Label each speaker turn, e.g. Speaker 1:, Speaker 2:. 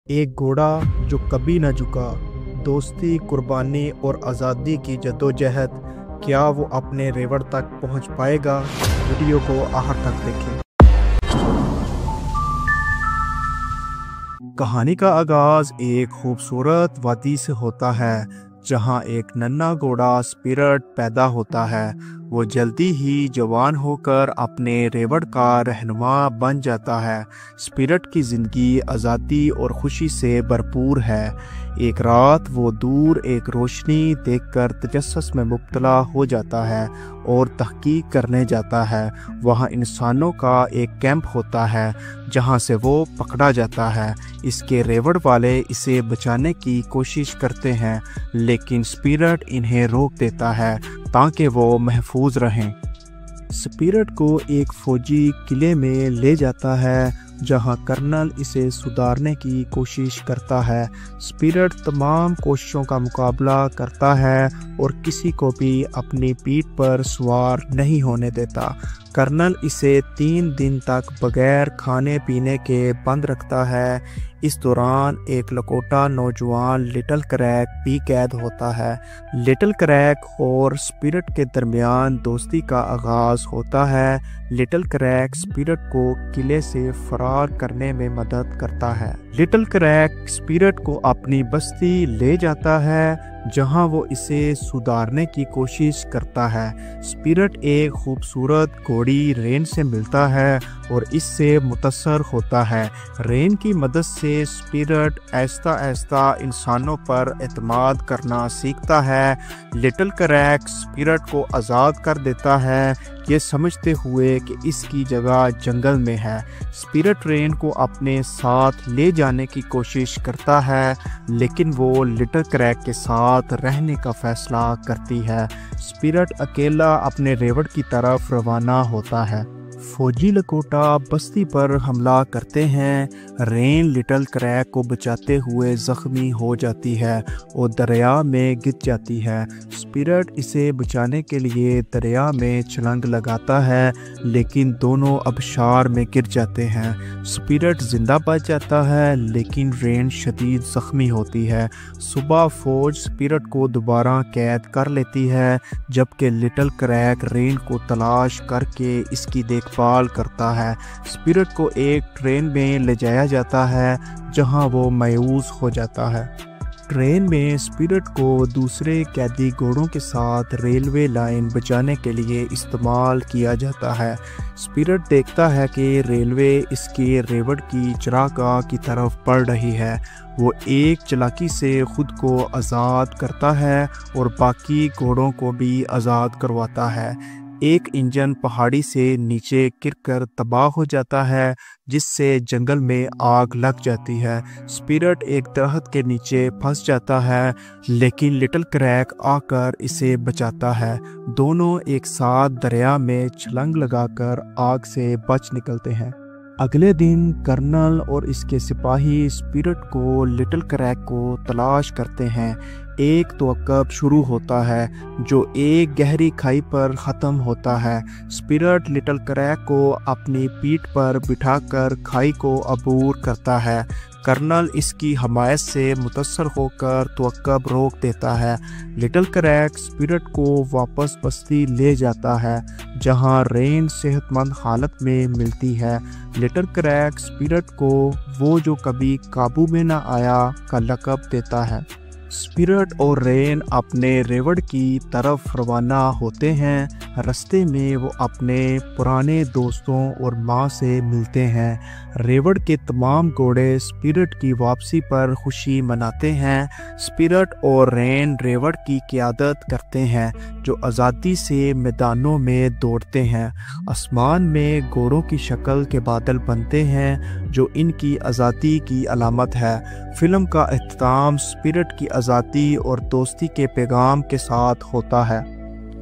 Speaker 1: ایک گھوڑا جو کبھی نہ جھکا، دوستی، قربانی اور آزادی کی جدوجہد، کیا وہ اپنے ریوڑ تک پہنچ پائے گا؟ ویڈیو کو آخر تک دیکھیں۔ کہانی کا آغاز ایک خوبصورت وادی سے ہوتا ہے جہاں ایک ننھا گھوڑا اسپرٹ پیدا ہوتا ہے۔ وہ جلدی ہی جوان ہو کر اپنے ریوڑ کا رہنما بن جاتا ہے۔ اسپرٹ کی زندگی آزادی اور خوشی سے بھرپور ہے۔ ایک رات وہ دور ایک روشنی دیکھ کر تجسس میں مبتلا ہو جاتا ہے اور تحقیق کرنے جاتا ہے۔ وہاں انسانوں کا ایک کیمپ ہوتا ہے جہاں سے وہ پکڑا جاتا ہے۔ اس کے ریوڑ والے اسے بچانے کی کوشش کرتے ہیں لیکن اسپرٹ انہیں روک دیتا ہے تاکہ وہ محفوظ رہیں۔ اسپرٹ کو ایک فوجی قلعے میں لے جاتا ہے جہاں کرنل اسے سدھارنے کی کوشش کرتا ہے۔ اسپرٹ تمام کوششوں کا مقابلہ کرتا ہے اور کسی کو بھی اپنی پیٹھ پر سوار نہیں ہونے دیتا۔ کرنل اسے 3 دن تک بغیر کھانے پینے کے بند رکھتا ہے۔ اس دوران ایک لکوٹا نوجوان لٹل کریک بھی قید ہوتا ہے۔ لٹل کریک اور اسپرٹ کے درمیان دوستی کا آغاز ہوتا ہے۔ لٹل کریک اسپرٹ کو قلعے سے فرار کرنے میں مدد کرتا ہے۔ لٹل کریک اسپرٹ کو اپنی بستی لے جاتا ہے جہاں وہ اسے سدھارنے کی کوشش کرتا ہے۔ اسپرٹ ایک خوبصورت گھوڑی رین سے ملتا ہے اور اس سے متاثر ہوتا ہے۔ رین کی مدد سے اسپرٹ آہستہ آہستہ انسانوں پر اعتماد کرنا سیکھتا ہے۔ لٹل کریک اسپرٹ کو آزاد کر دیتا ہے، یہ سمجھتے ہوئے کہ اس کی جگہ جنگل میں ہے۔ اسپرٹ رین کو اپنے ساتھ لے جانے کی کوشش کرتا ہے لیکن وہ لٹل کریک کے ساتھ رہنے کا فیصلہ کرتی ہے۔ اسپرٹ اکیلا اپنے ریوڑ کی طرف روانہ ہوتا ہے۔ فوجی لکوٹا بستی پر حملہ کرتے ہیں۔ رین لٹل کریک کو بچاتے ہوئے زخمی ہو جاتی ہے اور دریا میں گر جاتی ہے۔ اسپرٹ اسے بچانے کے لیے دریا میں چھلانگ لگاتا ہے لیکن دونوں آبشار میں گر جاتے ہیں۔ اسپرٹ زندہ بچ جاتا ہے لیکن رین شدید زخمی ہوتی ہے۔ صبح فوج اسپرٹ کو دوبارہ قید کر لیتی ہے جبکہ لٹل کریک رین کو تلاش کر کے اس کی دیکھ بھال کرتا ہے۔ اسپرٹ کو ایک ٹرین میں لے جایا جاتا ہے جہاں وہ مایوس ہو جاتا ہے۔ ٹرین میں اسپرٹ کو دوسرے قیدی گھوڑوں کے ساتھ ریلوے لائن بچانے کے لیے استعمال کیا جاتا ہے۔ اسپرٹ دیکھتا ہے کہ ریلوے اس کے ریوڑ کی چراگاہ کی طرف بڑھ رہی ہے۔ وہ ایک چالاکی سے خود کو آزاد کرتا ہے اور باقی گھوڑوں کو بھی آزاد کرواتا ہے۔ ایک انجن پہاڑی سے نیچے گر کر تباہ ہو جاتا ہے جس سے جنگل میں آگ لگ جاتی ہے۔ اسپرٹ ایک درخت کے نیچے پھنس جاتا ہے لیکن لٹل کریک آ کر اسے بچاتا ہے۔ دونوں ایک ساتھ دریا میں چھلانگ لگا کر آگ سے بچ نکلتے ہیں۔ اگلے دن کرنل اور اس کے سپاہی اسپرٹ کو لٹل کریک کو تلاش کرتے ہیں۔ ایک توقب شروع ہوتا ہے جو ایک گہری کھائی پر ختم ہوتا ہے۔ اسپرٹ لٹل کریک کو اپنی پیٹھ پر بٹھا کر کھائی کو عبور کرتا ہے۔ کرنل اس کی حمایت سے متاثر ہو کر توقب روک دیتا ہے۔ لٹل کریک اسپرٹ کو واپس بستی لے جاتا ہے جہاں رین صحت مند حالت میں ملتی ہے۔ لٹل کریک اسپرٹ کو وہ جو کبھی قابو میں نہ آیا کا لقب دیتا ہے۔ اسپرٹ اور رین اپنے ریوڑ کی طرف روانہ ہوتے ہیں۔ رستے میں وہ اپنے پرانے دوستوں اور ماں سے ملتے ہیں۔ ریوڑ کے تمام گھوڑے اسپرٹ کی واپسی پر خوشی مناتے ہیں۔ اسپرٹ اور رین ریوڑ کی قیادت کرتے ہیں جو آزادی سے میدانوں میں دوڑتے ہیں۔ آسمان میں گھوڑوں کی شکل کے بادل بنتے ہیں جو ان کی آزادی کی علامت ہے۔ فلم کا اختتام اسپرٹ کی آزادی اور دوستی کے پیغام کے ساتھ ہوتا ہے۔